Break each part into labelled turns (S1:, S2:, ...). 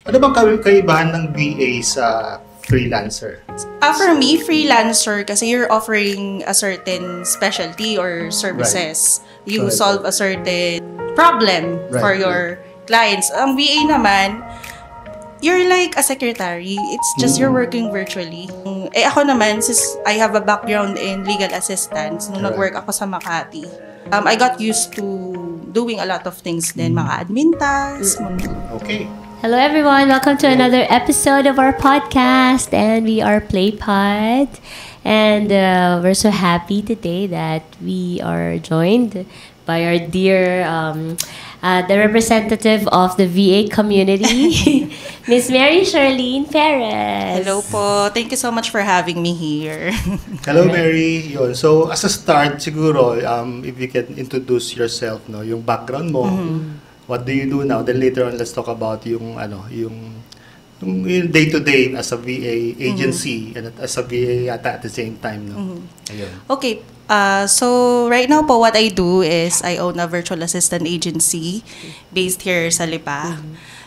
S1: Ano bang kaibahan ng VA sa freelancer?
S2: For me, freelancer kasi you're offering a certain specialty or services.
S1: Right.
S2: You
S1: Correct.
S2: solve a certain problem for your clients. Ang VA naman, you're like a secretary. It's just you're working virtually. Ako naman, since I have a background in legal assistance, nung nag-work ako sa Makati, I got used to doing a lot of things din, mga admin tasks.
S1: Okay.
S3: Hello everyone, welcome to another episode of our podcast, and we are PlayPod, and we're so happy today that we are joined by our dear the representative of the VA community, Miss Mary Charlene Perez.
S2: Hello po. Thank you so much for having me here.
S1: Hello Mary. Yun. So as a start siguro, if you can introduce yourself, no, yung background mo. What do you do now? Then later on, let's talk about yung day-to-day as a VA agency and as a VA at the same time. No? Ayun.
S2: Okay. So right now po, what I do is I own a virtual assistant agency based here sa Lipa.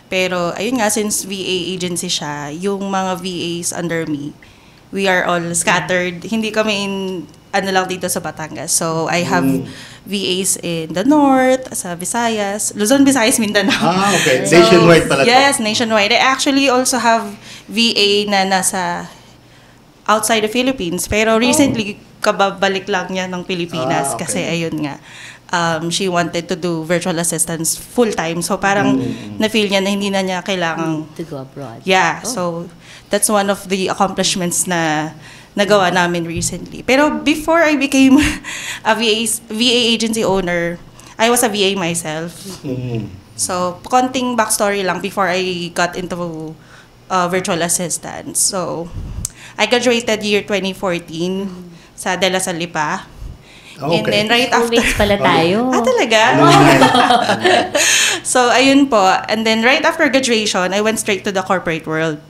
S2: Pero ayun nga, since VA agency siya, yung mga VAs under me, we are all scattered. Hindi kami lang dito sa Batangas. So I have VAs in the North, sa Visayas, Luzon, Visayas, Mindanao.
S1: Okay. So, nationwide pala.
S2: Yes, nationwide. I actually also have VA na nasa outside the Philippines. Pero recently, kababalik lang niya ng Pilipinas kasi ayun nga. She wanted to do virtual assistance full-time. So parang na-feel niya na hindi na niya kailangang
S3: to go abroad.
S2: Yeah, so that's one of the accomplishments na nagawa namin recently. Pero before I became a VA agency owner, I was a VA myself. So, konting backstory lang before I got into virtual assistance. So, I graduated year 2014 sa De La Salle Lipa.
S1: Okay.
S2: And then right after...
S3: Schoolmates pala tayo.
S2: Talaga? So, ayun po. And then right after graduation, I went straight to the corporate world.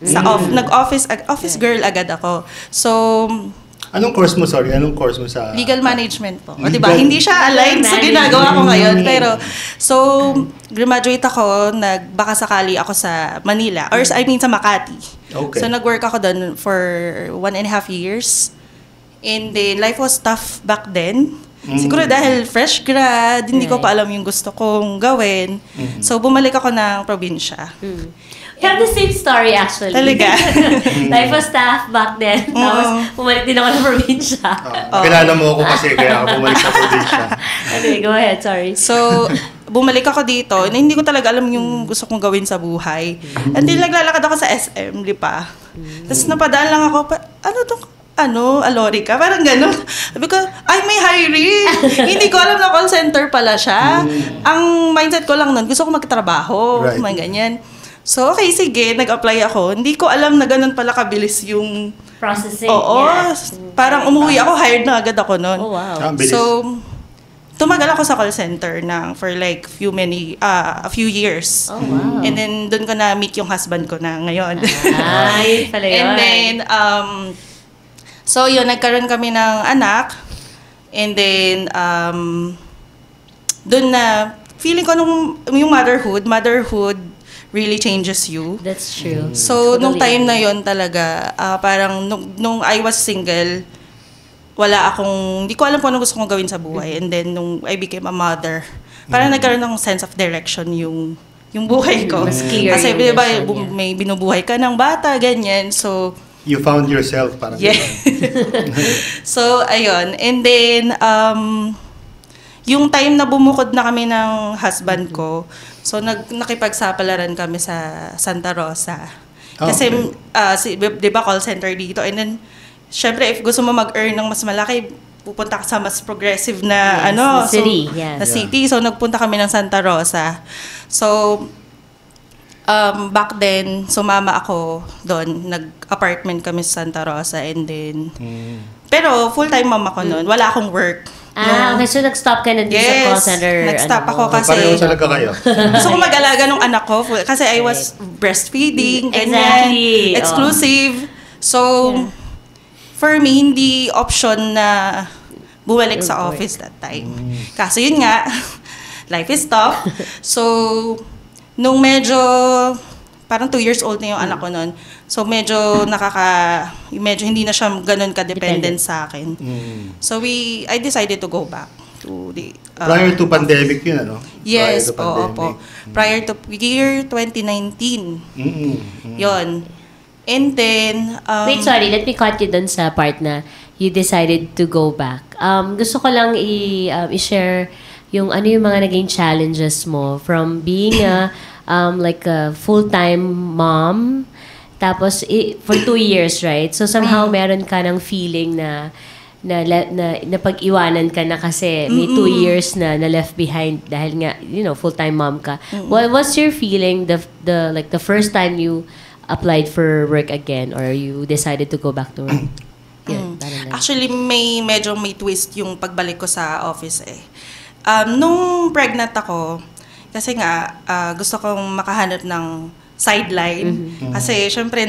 S2: Nag-office girl agad ako. So,
S1: Anong course mo sa...
S2: legal management po. O, diba? Hindi siya aligned sa ginagawa ko ngayon. Pero, so, graduate ako, baka sakali ako sa Manila. Or, I mean, sa Makati.
S1: Okay.
S2: So, nag-work ako doon for 1.5 years. And then, life was tough back then. Siguro dahil fresh grad, hindi ko pa alam yung gusto kong gawin. So, bumalik ako ng probinsya.
S3: We have the same story actually.
S2: Talaga?
S3: Life was tough back then. Tapos, bumalik din ako ng probinsya.
S1: Kilala mo ako kasi kaya ako bumalik sa probinsya.
S3: Anyway, go ahead, sorry.
S2: So, bumalik ako dito na hindi ko talaga alam yung gusto kong gawin sa buhay. Until naglalakad ako sa SM, Lipa. Tapos napadaan lang ako, Alorica? Parang gano'n. Sabi ko, may hiring. Hindi ko alam na call center pala siya. Ang mindset ko lang nun, gusto ko magtrabaho.
S1: Right.
S2: Mga ganyan. So, okay, sige, nag-apply ako. Hindi ko alam na ganun pala kabilis yung...
S3: Processing.
S2: Oo. Yeah. Parang umuwi ako, hired na agad ako nun.
S3: Oh, wow.
S2: So, tumagal ako sa call center for like a few years.
S3: Oh, wow.
S2: And then, doon ko na-meet yung husband ko na ngayon.
S3: Ay, pala yun.
S2: And then, so yun, nagkaroon kami ng anak. And then, doon na, feeling ko yung motherhood really changes you.
S3: That's true.
S2: So, nung time na yon talaga, parang nung I was single, hindi ko alam kung anong gusto kong gawin sa buhay. And then, nung I became a mother, parang nagkaroon ng sense of direction yung buhay ko.
S3: Mas clear
S2: Kasi,
S3: yung
S2: di ba,
S3: direction,
S2: may binubuhay ka ng bata, ganyan. So,
S1: You found yourself, parang
S2: yeah. So, ayun. And then, yung time na bumukod na kami ng husband ko, so nakipagsapalaran kami sa Santa Rosa. Kasi, di ba, call center dito. And then, syempre, if gusto mo mag-earn ng mas malaki, pupunta ka sa mas progressive na,
S3: city.
S2: Na city. So, nagpunta kami ng Santa Rosa. So, back then, sumama ako doon. Nag-apartment kami sa Santa Rosa. And then, pero full-time mom ako noon. Wala akong work.
S3: Okay. So, nag-stop ka na din sa call center.
S2: Nag-stop ako kasi...
S1: Pareho talaga kayo.
S2: Gusto ko mag-alaga ng anak ko. Kasi I was breastfeeding.
S3: Exactly.
S2: Ganyan, exclusive. So, for me, hindi option na bumalik sa office that time. Kaso yun nga, life is tough. So, nung medyo parang 2 years old na yung anak ko noon. So medyo medyo hindi na siya ganun ka-dependent sa akin. So I decided to go back to the...
S1: Prior to pandemic yun, ano?
S2: Yes,
S1: po.
S2: Prior to year 2019. Yun. And then...
S3: Wait, sorry. Let me cut you dun sa part na you decided to go back. Gusto ko lang i-share yung ano yung mga naging challenges mo from being like a full-time mom, tapos for 2 years, right? So somehow meron ka ng feeling na pag-iwanan ka na kasi may 2 years na left behind dahil nga, full-time mom ka. What was your feeling the first time you applied for work again or you decided to go back to work?
S2: Actually, medyo may twist yung pagbalik ko sa office eh. Nung pregnant ako, kasi nga gusto kong makahanap ng sideline. Kasi syempre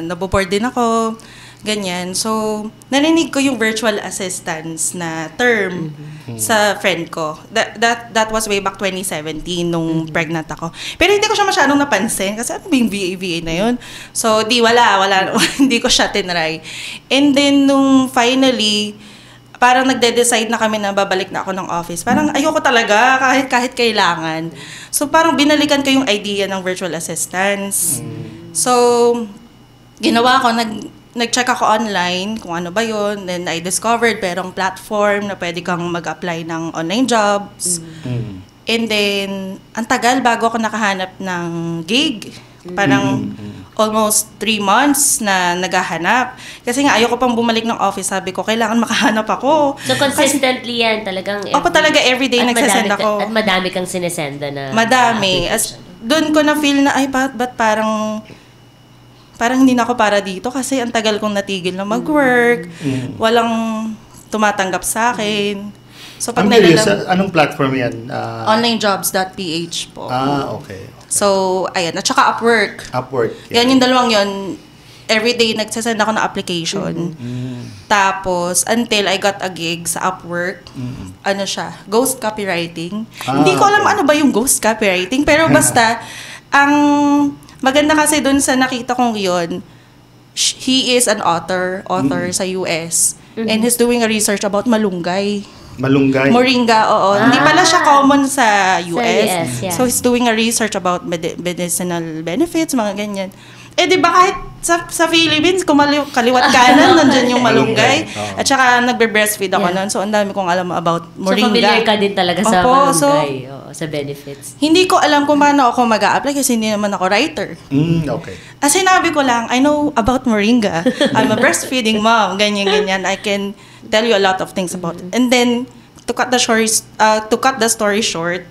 S2: naboboard din ako, ganyan. So, narinig ko yung virtual assistance na term sa friend ko. That was way back 2017 nung pregnant ako. Pero hindi ko siya masyadong napansin kasi ano ba yung VA na yun? So, wala hindi ko siya tinry. And then, nung finally, parang nagde-decide na kami na babalik na ako ng office. Parang ayoko talaga kahit kailangan. So, parang binalikan ko yung idea ng virtual assistance. So, ginawa ko, nag-check ako online kung ano ba yun. Then I discovered merong platform na pwede kang mag-apply ng online jobs. And then, ang tagal bago ako nakahanap ng gig. Parang almost 3 months na naghahanap. Kasi nga ayoko pang bumalik ng office. Sabi ko, kailangan makahanap ako.
S3: So consistently yan talagang
S2: talaga everyday nagsasend ako.
S3: At madami kang sinesenda na...
S2: Madami. Doon ko na feel na, ba't parang hindi na ako para dito kasi ang tagal kong natigil na mag-work. Walang tumatanggap sa akin. So, pag
S1: anong platform yan?
S2: Onlinejobs.ph po.
S1: Okay.
S2: So, ayan. At saka Upwork.
S1: Yeah.
S2: Yan yung dalawang yun. Everyday nagsasend ako ng application. Tapos, until I got a gig sa Upwork, ano siya? Ghost copywriting. Hindi ko alam ano ba yung ghost copywriting. Pero basta, ang maganda kasi dun sa nakita kong yun, he is an author sa US. And he's doing a research about malunggay. Moringa, oo. Hindi pala siya common sa US.
S3: Yeah.
S2: So, he's doing a research about medicinal benefits, mga ganyan. Di ba kahit sa Philippines, kaliwat kanan, nandyan yung malunggay. At saka nagbe-breastfeed ako noon. So, ang dami kong alam about moringa.
S3: So, familiar ka din talaga sa malunggay, sa benefits.
S2: Hindi ko alam kung paano ako mag-a-apply kasi hindi naman ako writer.
S1: Okay.
S2: Sinabi ko lang, I know about moringa. I'm a breastfeeding mom. Ganyan. I can tell you a lot of things about it. And then, to cut the story short,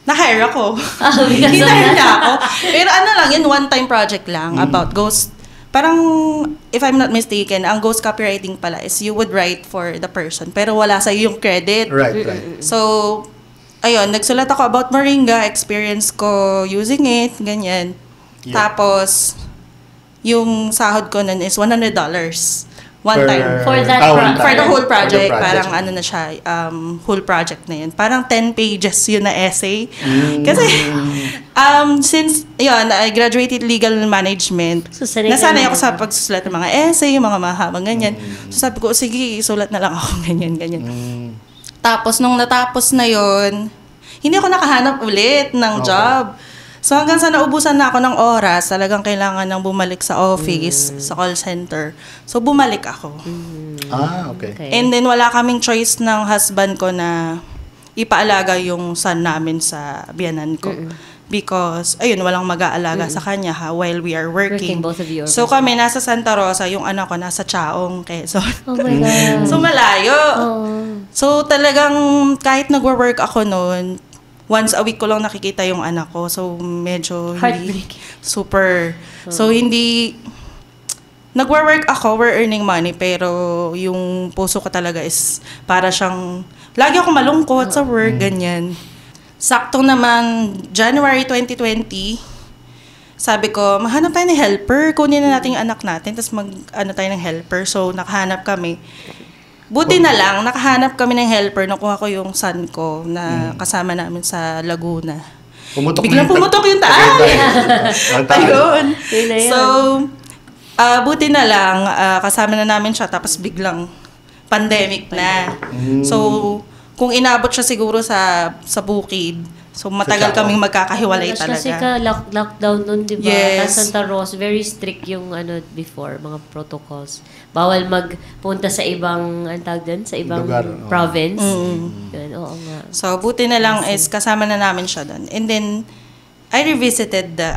S2: na-hire ako. Hinire niya ako. Pero lang, yun, one-time project lang about ghost. Parang, if I'm not mistaken, ang ghost copywriting pala is you would write for the person, pero wala sa yung credit.
S1: Right.
S2: So, ayun, nagsulat ako about moringa, experience ko using it, ganyan. Yeah. Tapos, yung sahod ko nun is $100. One time.
S3: For that
S2: for the whole project. Parang ano na siya, whole project na yun. Parang 10 pages yun na essay. Kasi, since, yun, I graduated legal management, so, nasanay ako sa pagsusulat ng mga essay, yung mga mahabang ganyan. So sabi ko, sige, isulat na lang ako, ganyan. Tapos, nung natapos na yun, hindi ako nakahanap ulit ng job. So hanggang sa naubusan na ako ng oras, talagang kailangan nang bumalik sa office, sa call center. So bumalik ako.
S1: Okay.
S2: And then wala kaming choice ng husband ko na ipaalaga yung son namin sa biyanan ko. Because, ayun, walang mag-aalaga sa kanya while we are working.
S3: Both of you.
S2: So kami nasa Santa Rosa, yung anak ko nasa Chaong, Quezon.
S3: Oh my God.
S2: So malayo. So talagang kahit nagwo-work ako noon, once a week ko lang nakikita yung anak ko. So, medyo hindi super. So, hindi... Nagwo-work ako, we're earning money, pero yung puso ko talaga is para siyang... Lagi ako malungkot sa work, ganyan. Saktong naman, January 2020, sabi ko, mahanap tayo ng helper. Kunin na natin yung anak natin, tapos mag-ano tayo ng helper. So, nakahanap kami. Buti na lang, nakahanap kami ng helper. Nakuha ko yung son ko na kasama namin sa Laguna. biglang pumutok yung taas. Ayun.
S3: Yun na yun.
S2: So, buti na lang, kasama na namin siya, tapos biglang pandemic na. So, kung inabot siya siguro sa bukid, so matagal kaming magkakahiwalay talaga.
S3: Kasi lockdown nun, di ba?
S2: Yes.
S3: Santa Rosa, very strict yung before, mga protocols. Bawal magpunta sa ibang, tawag dun? Sa ibang
S1: lugar,
S3: province. Yun, oo nga.
S2: So, buti na lang is kasama na namin siya doon. And then, I revisited the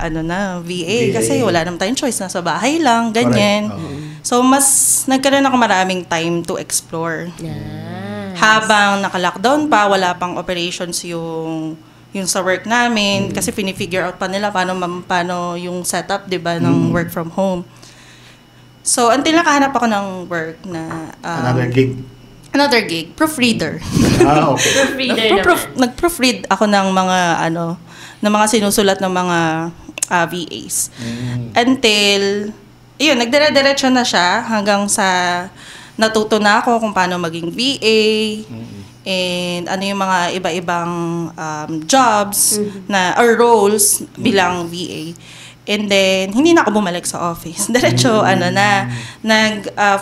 S2: VA kasi wala naman tayong choice, nasa bahay lang, ganyan. So, mas nagkaroon ako maraming time to explore.
S3: Nice.
S2: Habang naka-lockdown pa, wala pang operations yung sa work namin kasi fini-figure out pa nila paano yung setup, 'di ba, ng work from home. So, until nakahanap ako ng work na another gig, proofreader.
S1: Okay.
S3: Proofreader
S2: Nag-proofread ako ng mga ng mga sinusulat ng mga VAs. Until nagdire-diretso na siya hanggang sa natuto na ako kung paano maging VA. And ano yung mga iba-ibang jobs or roles bilang VA. And then, hindi na ako bumalik sa office. Diretso,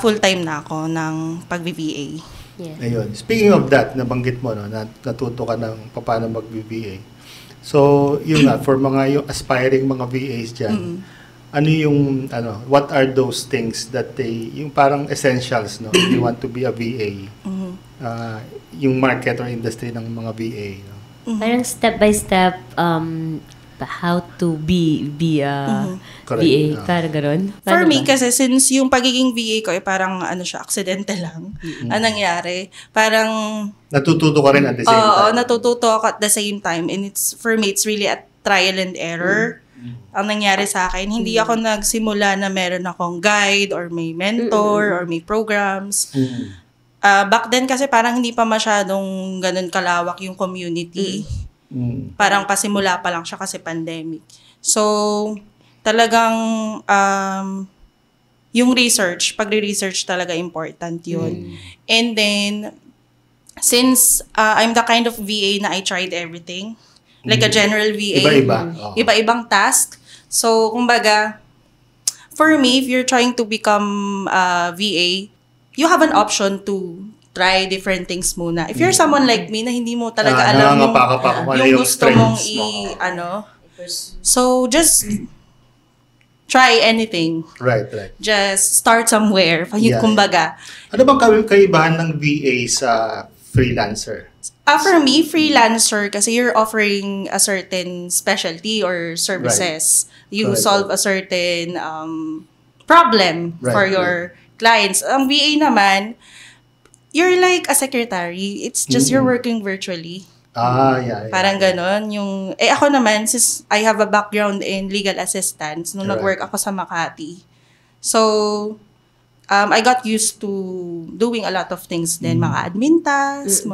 S2: full-time na ako ng pag-VA.
S3: Yeah.
S1: Ayun. Speaking of that, nabanggit mo, natuto ka ng paano mag-VA. So, yun nga, for mga yung aspiring mga VAs dyan, what are those things that yung parang essentials, no? If you want to be a VA, yung market or industry ng mga VA, no?
S3: Parang step-by-step, how to be a VA. Parang gano'n.
S2: For me, kasi since yung pagiging VA ko, parang aksidente lang. Ang nangyari, parang
S1: natututo ka rin at the same time.
S2: Oo, natututo ako at the same time. And for me, it's really a trial and error. Ang nangyari sa akin, hindi ako nagsimula na meron akong guide or may mentor or may programs. Back then kasi parang hindi pa masyadong ganun kalawak yung community. Parang pasimula pa lang siya kasi pandemic. So, talagang yung pagre-research talaga important yun. And then, since I'm the kind of VA na I tried everything, like a general VA. Iba-ibang task. So, kumbaga, for me, if you're trying to become a VA, you have an option to try different things muna. If you're someone like me na hindi mo talaga alam yung gusto mong so just try anything.
S1: Right.
S2: Just start somewhere. Kumbaga.
S1: Ano bang kaibahan ng VA sa freelancer?
S2: For me, freelancer, kasi you're offering a certain specialty or services. Right. You solve a certain problem for your clients. Ang VA naman, you're like a secretary. It's just you're working virtually.
S1: Yeah.
S2: Parang ganon. Ako naman, since I have a background in legal assistance, nung nag-work ako sa Makati. So, I got used to doing a lot of things din. Mga admin tasks,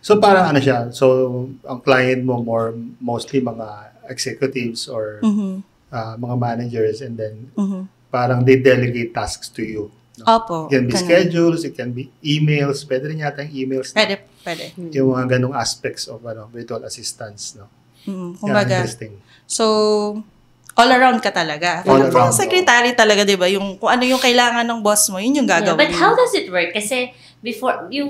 S1: So, parang siya? So, ang client mo mostly mga executives or mga managers, and then parang they delegate tasks to you. No?
S2: Opo.
S1: It can be schedules, it can be emails. Pwede rin yata yung emails.
S2: Pwede.
S1: Yung mga ganong aspects of virtual assistance. No?
S2: Kumbaga.
S1: Interesting.
S2: So, all around ka talaga. Parang secretary talaga, di ba? Yung, kung ano yung kailangan ng boss mo, yun yung gagawin.
S3: But how does it work? Kasi before we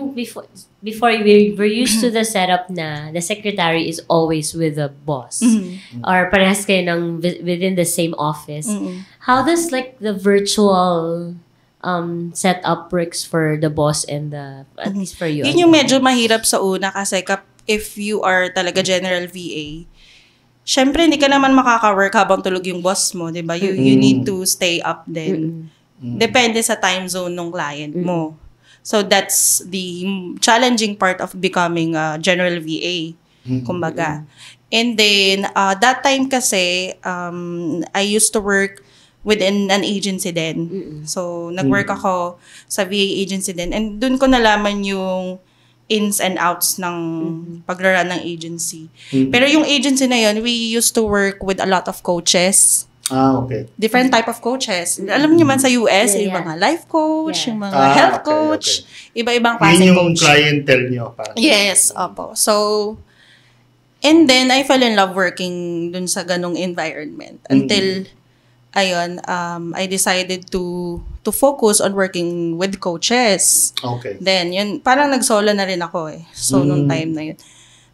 S3: were used to the setup na the secretary is always with the boss. Or parehas kayo within the same office. How does the virtual setup works for the boss and at least for you?
S2: Yun yung medyo mahirap sa una kasi if you are talaga general VA, syempre hindi ka naman makaka-work habang tulog yung boss mo, di ba? You need to stay up din. Depende sa time zone ng client mo. So that's the challenging part of becoming a general VA, kumbaga. And then, that time kasi, I used to work within an agency din. So, nag-work ako sa VA agency din. And dun ko nalaman yung ins and outs ng pagrara ng agency. Pero yung agency na yun, we used to work with a lot of coaches.
S1: Okay.
S2: Different type of coaches. Alam niyo man sa US, yung mga life coach, yung mga health coach, iba-ibang klase coach.
S1: Yun yung clientele niyo.
S2: Yes, opo. So, And then, I fell in love working dun sa ganong environment. Until, ayun, I decided to focus on working with coaches.
S1: Okay.
S2: Then, yun, parang nag-solo na rin ako eh. So, nung time na yun.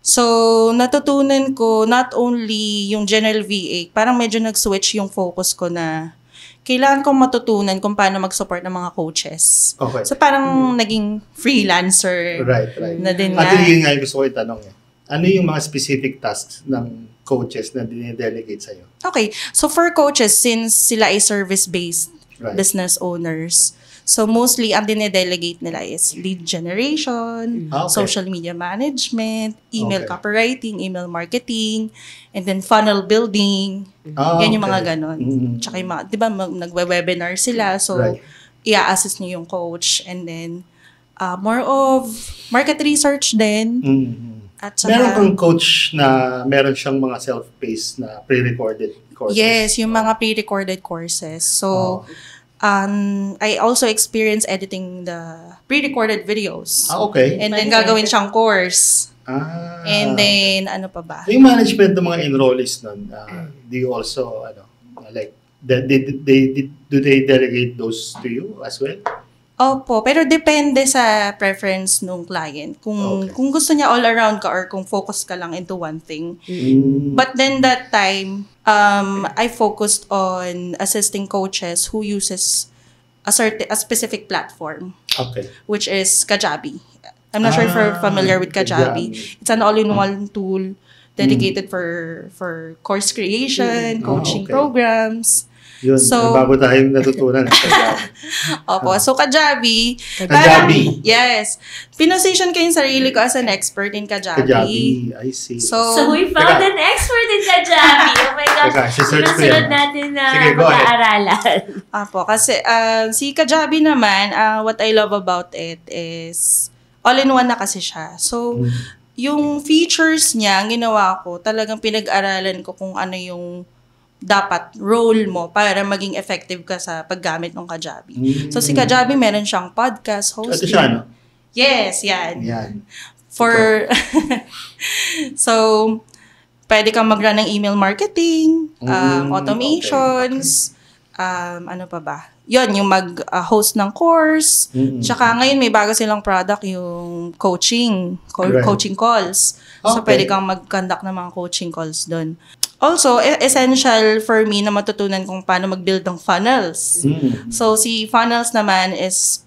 S2: So, natutunan ko not only yung general VA, parang medyo nag-switch yung focus ko na kailangan kong matutunan kung paano mag-support ng mga coaches.
S1: Okay.
S2: So, parang naging freelancer
S1: Right.
S2: na din nga.
S1: At yun nga yung gusto ko itanong eh. Ano yung mga specific tasks ng coaches na dine-delegate sa'yo?
S2: Okay. So, for coaches, since sila ay service-based business owners, so mostly ang dine-delegate nila is lead generation, social media management, email copywriting, email marketing, and then funnel building. Yan yung mga ganon. Tsaka yung mga, di ba, nagwe-webinar sila, so i-assist niyo yung coach, and then more of market research din. At saka,
S1: meron kang coach na meron siyang mga self-paced na pre-recorded courses?
S2: Yes, yung mga pre-recorded courses. So, I also experience editing the pre-recorded videos.
S1: Okay.
S2: And then gagawin siyang course. And then, ano pa ba?
S1: Yung management ng mga enrollees nun, do you also, like, do they delegate those to you as well?
S2: Opo, pero depende sa preference nung client. Kung gusto niya all around ka or kung focus ka lang into one thing. But then that time, I focused on assisting coaches who uses a specific platform.
S1: Okay.
S2: Which is Kajabi. I'm not sure if you're familiar with Kajabi. It's an all-in-one tool dedicated for course creation, coaching programs.
S1: Yun, bago tayong natutunan.
S2: Opo. So, Kajabi.
S1: Kajabi.
S2: Yes. Pinosation ko yung sarili ko as an expert in Kajabi.
S1: Kajabi, I see.
S2: So
S3: we found an expert in Kajabi. Oh my gosh. Sinusunod natin na mag-aaralan.
S2: Opo. Kasi si Kajabi naman, what I love about it is all-in-one na kasi siya. So, yung features niya, ginawa ko, talagang pinag-aralan ko kung ano yung dapat role mo para maging effective ka sa paggamit ng Kajabi. So, si Kajabi, meron siyang podcast hosting.
S1: Ito siya, no?
S2: Yes, yan.
S1: Yan.
S2: So, pwede kang mag-run ng email marketing, automations, ano pa ba? Yun, yung mag-host ng course. Tsaka ngayon, may bago silang product, yung coaching calls. So, pwede kang mag-conduct ng mga coaching calls doon. Also, essential for me na matutunan kung paano mag-build ng funnels. So, si funnels naman is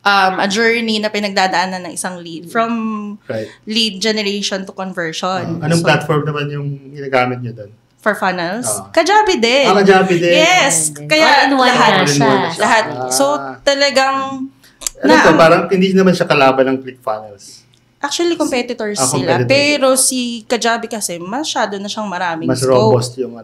S2: a journey na pinagdadaanan ng isang lead from lead generation to conversion.
S1: Anong platform naman yung ginagamit nyo doon?
S2: For funnels? Kajabi din.
S1: Kajabi din.
S2: Yes. Kaya lahat. So, talagang
S1: parang hindi naman siya kalaban ng ClickFunnels.
S2: Actually, competitors sila. Pero si Kajabi kasi, masyado na siyang maraming
S1: mas
S2: scope.
S1: Robust yung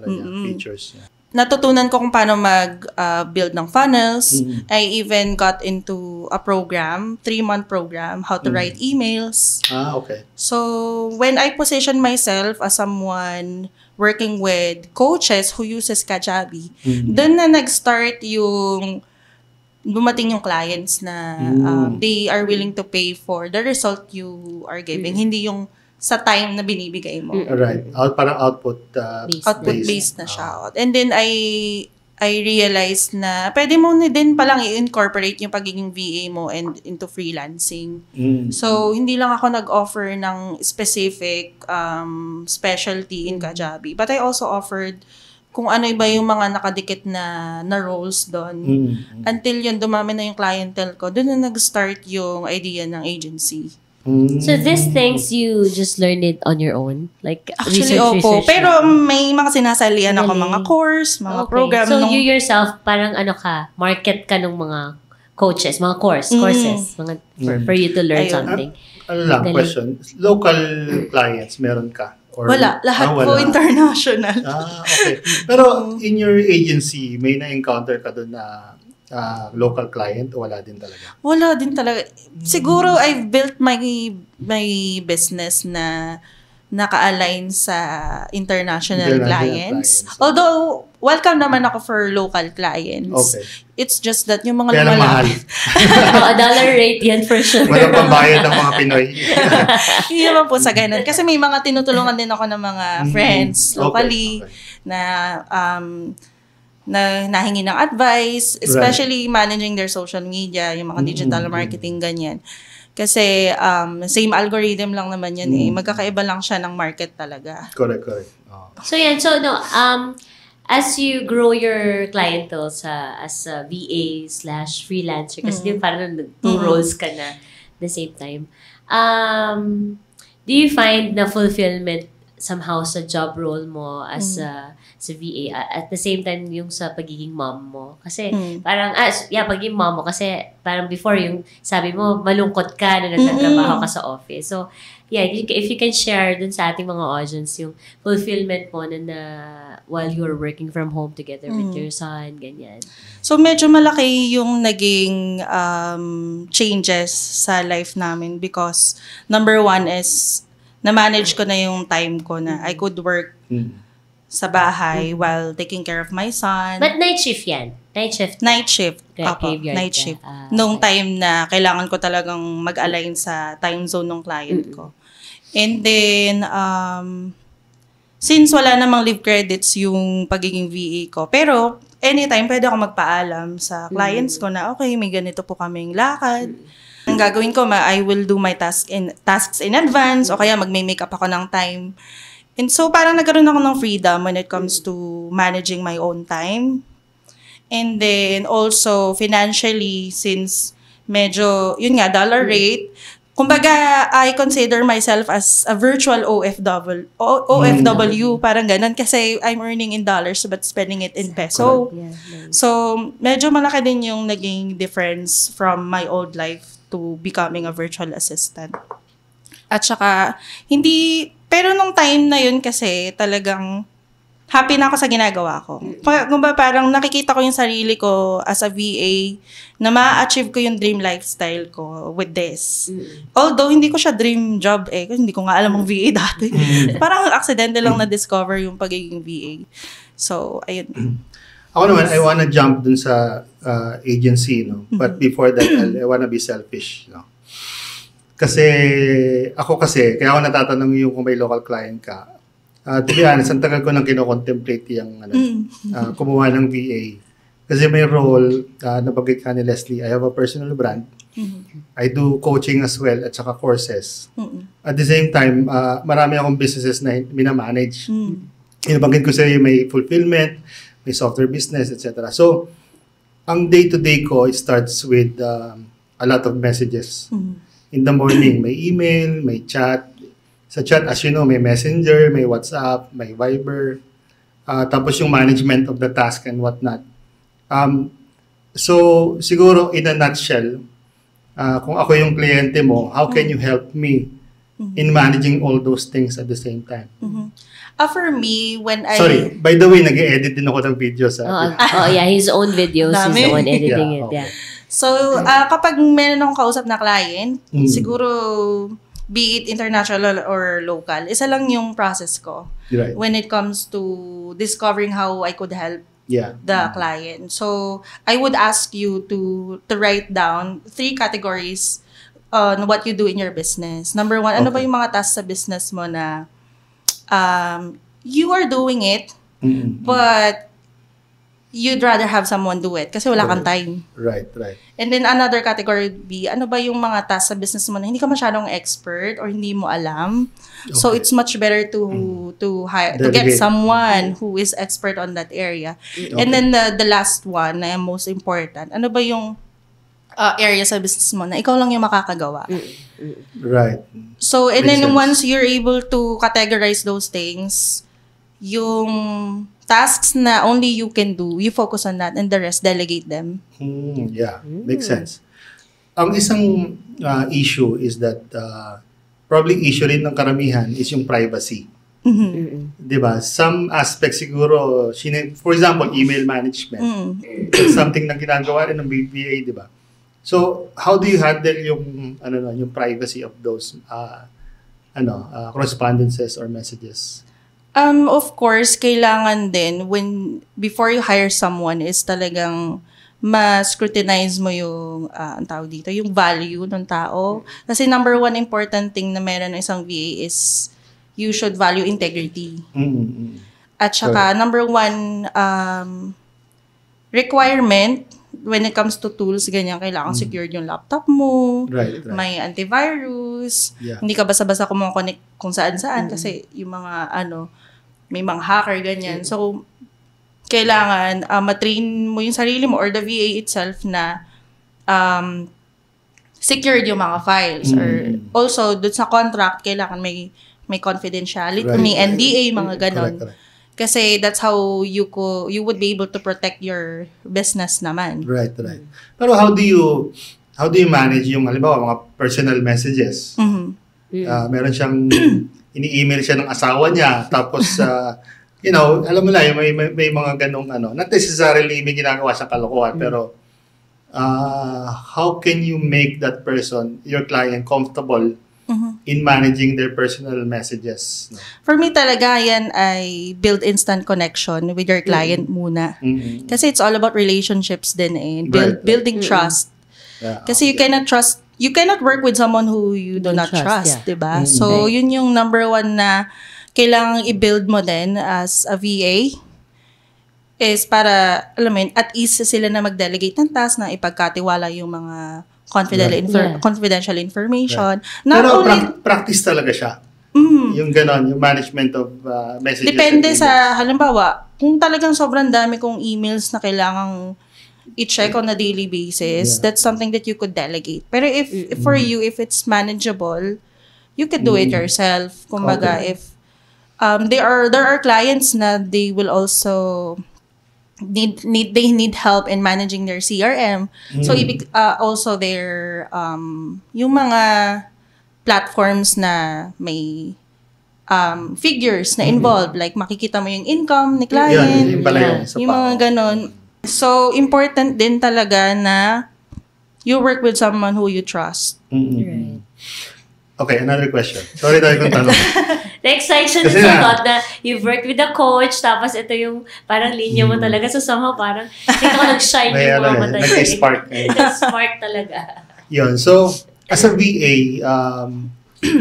S1: features niya.
S2: Natutunan ko kung paano mag-build ng funnels. I even got into a program, 3-month program, how to write emails.
S1: Okay.
S2: So, when I position myself as someone working with coaches who uses Kajabi, doon na nag-start yung dumating yung clients na they are willing to pay for the result you are giving. Hindi yung sa time na binibigay mo.
S1: Right. Parang
S2: output-based na siya. And then, I realized na pwede mo na din palang i-incorporate yung pagiging VA mo and into freelancing. So, hindi lang ako nag-offer ng specific specialty in Kajabi. But I also offered kung ano ba yung mga nakadikit na roles doon. Until yun, dumami na yung clientele ko. Doon na nag-start yung idea ng agency.
S3: So these things, you just learned it on your own? Like,
S2: actually, opo. Pero may mga sinasalian ako, mga course, mga program.
S3: So you yourself, parang market ka ng mga coaches, mga courses, mga for you to learn something.
S1: Ano lang, question. Local clients, meron ka? Or,
S2: wala. Lahat po international.
S1: Okay. Pero in your agency, may na-encounter ka doon na local client o wala din talaga?
S2: Wala din talaga. Siguro I've built my business na naka-align sa international clients. Although, welcome naman ako for local clients.
S1: Okay.
S2: It's just that yung mga
S1: Kaya lang mahal.
S2: lumalapit.
S3: Dollar rate yan for sure.
S1: Walang pambayad ng mga Pinoy.
S2: Hindi naman po sa ganun. Kasi may mga tinutulungan din ako ng mga friends locally na nahingi ng advice, especially managing their social media, yung mga digital marketing, ganyan. Kasi same algorithm lang naman yan eh. Magkakaiba lang siya ng market talaga.
S1: Correct. Oh.
S3: So yan, so no, as you grow your clientele as a VA/freelancer, kasi di parang two roles ka na at the same time, do you find na fulfillment somehow sa job role mo as sa VA at the same time yung sa pagiging mom mo? Kasi parang, pagiging mom mo kasi parang before yung sabi mo, malungkot ka na nagtatrabaho ka sa office. So, yeah, if you can share dun sa ating mga audience yung fulfillment mo na while you're working from home together with your son, ganyan.
S2: So, medyo malaki yung naging changes sa life namin because number one is na-manage ko na yung time ko na I could work sa bahay while taking care of my son.
S3: But night shift yan? Night shift?
S2: Night shift.
S3: Graveyard
S2: Night
S3: ka.
S2: shift. Nung time na kailangan ko talagang mag-align sa time zone ng client ko. And then, since wala namang leave credits yung pagiging VA ko, pero anytime pwede ako magpaalam sa clients ko na, okay, may ganito po kaming lakad. Ang gagawin ko, I will do my tasks in advance o kaya magme-makeup ako ng time. And so, parang nagkaroon ako ng freedom when it comes to managing my own time. And then, also, financially, since medyo, yun nga, dollar rate, kumbaga, I consider myself as a virtual OFW, parang ganun, kasi I'm earning in dollars but spending it in peso. So, medyo malaki din yung naging difference from my old life to becoming a virtual assistant. At saka, pero nung time na yun kasi talagang happy na ako sa ginagawa ko. Parang nakikita ko yung sarili ko as a VA na ma-achieve ko yung dream lifestyle ko with this. Although, hindi ko siya dream job kasi hindi ko nga alam ang VA dati. Parang accidental lang na-discover yung pagiging VA. So, ayun.
S1: Ako naman, I wanna jump dun sa agency, no? But before that, I wanna be selfish, no? Kasi, kaya ako natatanong yung kung may local client ka. To be honest, ang tagal ko nang kino-contemplate yung kumuha ng VA. Kasi may role, nabanggit ka ni Leslie, I have a personal brand. I do coaching as well at saka courses. At the same time, marami akong businesses na minamanage. Nabanggit ko sa'yo may fulfillment, may software business, etc. So, ang day-to-day ko, it starts with a lot of messages. In the morning, may email, may chat. Sa chat, as you know, may Messenger, may WhatsApp, may Viber. Tapos yung management of the task and whatnot. So, siguro, in a nutshell, kung ako yung kliyente mo, how can you help me in managing all those things at the same time?
S2: For me, when I...
S1: Sorry, by the way, nag-edit din ako ng videos.
S3: His own videos. He's the one editing it.
S1: Okay.
S3: Yeah.
S2: So, kapag meron akong kausap na client, siguro, be it international or local, isa lang yung process ko when it comes to discovering how I could help the client. So, I would ask you to write down 3 categories on what you do in your business. Number 1, ano ba yung mga tasks sa business mo na you are doing it, but you'd rather have someone do it kasi wala kang time.
S1: Right.
S2: And then another category would be, ano ba yung mga tasks sa business mo na hindi ka masyadong expert or hindi mo alam. So it's much better to get someone who is expert on that area. And then the last one na most important, ano ba yung area sa business mo na ikaw lang yung makakagawa.
S1: Right.
S2: So, and then once you're able to categorize those things, yung tasks na only you can do, you focus on that and the rest, delegate them.
S1: Makes sense. Ang isang issue is that probably issue rin ng karamihan is yung privacy. Diba? Some aspects siguro, for example, email management. Something na ginagawa rin ng BPA, diba? So, how do you handle yung yung privacy of those correspondences or messages?
S2: Of course, kailangan din before you hire someone is talagang ma-scrutinize mo yung, ang tawag dito, yung value ng tao. Kasi number one important thing na meron ng isang VA is you should value integrity. At saka number one requirement when it comes to tools, ganyan, kailangan secured yung laptop mo,
S1: Right.
S2: may antivirus,
S1: Yeah.
S2: hindi ka basta-basta kumonoconnect kung saan-saan kasi yung mga may mga hacker, ganyan. So, kailangan matrain mo yung sarili mo or the VA itself na secured yung mga files. Or also, dun sa contract, kailangan may confidentiality,
S1: Right.
S2: may NDA, mga ganon.
S1: Correct.
S2: Kasi that's how you would be able to protect your business naman.
S1: Right. Pero how do you manage yung halimbawa mga personal messages? Meron siyang ini-email siya ng asawa niya tapos alam mo lang may mga ganong not necessarily may ginagawa sa kalokohan pero how can you make that person, your client, comfortable in managing their personal messages? No?
S2: For me talaga, yan ay build instant connection with your client muna. Kasi it's all about relationships din
S1: Right.
S2: building trust.
S1: Yeah.
S2: Kasi you cannot work with someone who you do not trust,
S3: yeah.
S2: diba? So, yun yung number one na kailangang i-build mo din as a VA is para, alam mo yun, at ease sila na mag-delegate ng task na ipagkatiwala yung mga confidential information. Not
S1: Pero
S2: only,
S1: practice talaga siya. Yung ganon, yung management of messages.
S2: depende
S1: and
S2: sa, halimbawa, kung talagang sobrang dami kong emails na kailangang i-check on a daily basis, that's something that you could delegate. Pero if for you, if it's manageable, you could do it yourself. Kumbaga, if there are clients na they will also need help in managing their CRM. So also their yung mga platforms na may figures na involved, like makikita mo yung income ni client,
S1: Yun pala yung isa
S2: yung
S1: pa.
S2: mga ganon. So important din talaga na you work with someone who you trust.
S3: Right.
S1: Okay, another question. Sorry tayo kung tanong.
S3: Na-excited
S1: Kasi
S3: sa
S1: na-
S3: thought na you've worked with a coach, tapos ito yung parang linya mo talaga. So somehow parang ikaw nag-shine
S1: May
S3: yung mga mata.
S1: nag-spark.
S3: Nag-spark talaga.
S1: Yun. So, as a VA,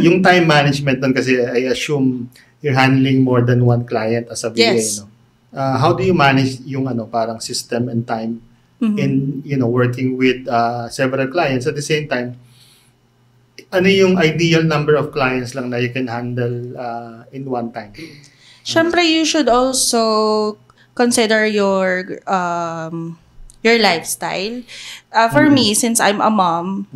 S1: yung time management nun kasi I assume you're handling more than one client as a VA,
S2: Yes.
S1: no? How do you manage yung parang system and time in working with several clients at the same time? Ano yung ideal number of clients lang na you can handle in one time?
S2: Syempre, you should also consider your lifestyle. For me, since I'm a mom,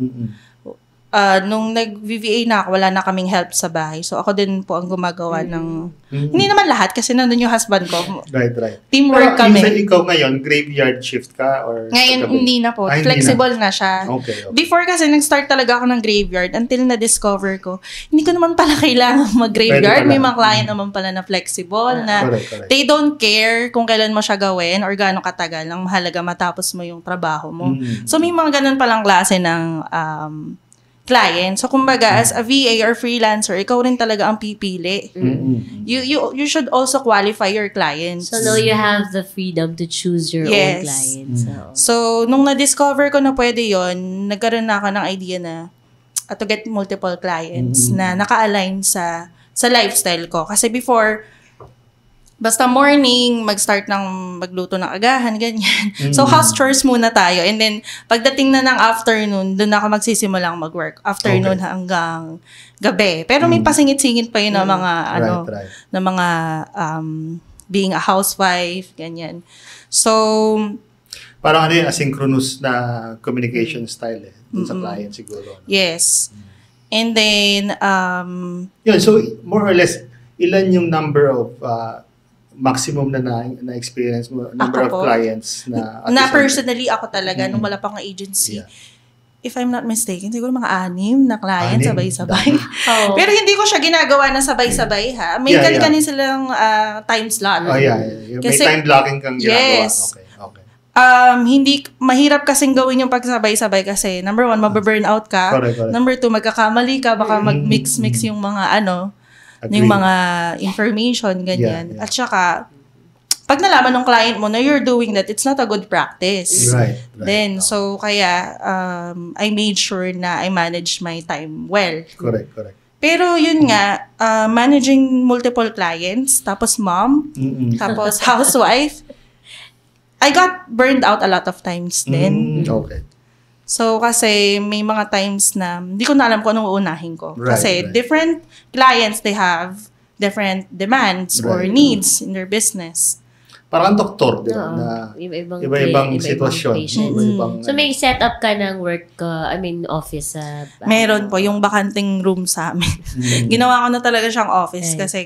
S2: nung nag-VVA na ako, wala na kaming help sa bahay. So, ako din po ang gumagawa ng... Hindi naman lahat kasi nandun yung husband ko.
S1: Right.
S2: Teamwork
S1: Pero
S2: kami.
S1: ikaw ngayon, graveyard shift ka? Or
S2: Ngayon,
S1: kagabi?
S2: hindi na po.
S1: Hindi
S2: Flexible
S1: na.
S2: na siya.
S1: Okay.
S2: Before kasi, nag-start talaga ako ng graveyard until na-discover ko, hindi ko naman pala kailangan mag-graveyard.
S1: Pwede pala.
S2: May mga client naman pala na flexible na
S1: Correct.
S2: they don't care kung kailan mo siya gawin or gaano katagal. Ang mahalaga matapos mo yung trabaho mo. So, may mga ganun palang klase ng client. So, kumbaga, as a VA or freelancer, ikaw rin talaga ang pipili. You should also qualify your clients.
S3: So now you have the freedom to choose your own
S2: Yes.
S3: clients.
S2: So, nung na-discover ko na pwede yon, nagkaroon na ako ng idea na to get multiple clients na naka-align sa lifestyle ko. Kasi before, basta morning, mag-start ng magluto ng agahan, ganyan. So, house chores muna tayo. And then, pagdating na ng afternoon, doon ako magsisimulang mag-work. Afternoon hanggang gabi. Pero may pasingit-singit pa yun ng mga,
S1: Right.
S2: ng mga being a housewife, ganyan. So,
S1: Parang asynchronous na communication style dun sa client siguro.
S2: yes. And then,
S1: Yun, so more or less, ilan yung number of maximum na experience mo, number of
S2: Ako po?
S1: clients na at the
S2: na
S1: same
S2: personally, ako talaga, nung wala pang agency,
S1: Yeah.
S2: if I'm not mistaken, siguro mga 6 na client,
S1: 6?
S2: sabay-sabay.
S3: Oh.
S2: Pero hindi ko siya ginagawa na sabay-sabay, ha? May
S1: Yeah,
S2: kani-kani silang time slot.
S1: Oh, yeah. May
S2: Kasi-
S1: time blocking kang ginagawa.
S2: Yes.
S1: Okay.
S2: Hindi, mahirap kasing gawin yung pagsabay-sabay kasi, number 1, mababurn out ka.
S1: Correct.
S2: Number 2, magkakamali ka, baka mag-mix-mix yung mga
S1: Agree.
S2: yung mga information, ganyan.
S1: Yeah.
S2: At saka, pag nalaman ng client mo na you're doing that, it's not a good practice.
S1: Right.
S2: Then, so kaya, I made sure na I manage my time well.
S1: Correct.
S2: Pero yun nga, managing multiple clients, tapos mom, tapos housewife, I got burned out a lot of times din.
S1: Okay.
S2: So, kasi may mga times na hindi ko na alam kung anong uunahin ko.
S1: Right,
S2: Kasi
S1: right.
S2: different clients, they have different demands or
S1: Right.
S2: needs in their business.
S1: Parang doktor, di ba?
S3: Oo.
S1: Na
S3: Iba-ibang
S1: iba-ibang
S3: iba-ibang
S1: sitwasyon.
S3: patients.
S1: Iba-ibang,
S3: So may set up ka ng work, office sa...
S2: Meron po, yung bakanting room sa amin. Ginawa ko na talaga siyang office
S3: Okay.
S2: kasi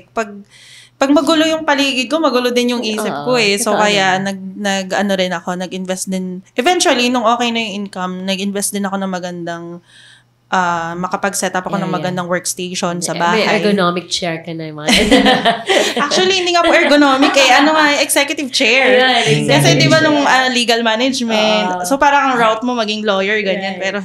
S2: pag magulo yung paligid ko, magulo din yung isip ko eh. So
S3: Totoo
S2: kaya nag-invest din. Eventually, nung okay na yung income, nag-invest din ako ng magandang makapag-set up ako ng magandang workstation sa bahay.
S3: May ergonomic chair ka na yung mga...
S2: Actually, hindi nga po ergonomic eh. Ano nga, executive chair.
S3: Ayun,
S2: Kasi
S3: executive
S2: di ba
S3: chair.
S2: nung legal management, so parang ang route mo maging lawyer, ganyan.
S3: Right.
S2: Pero,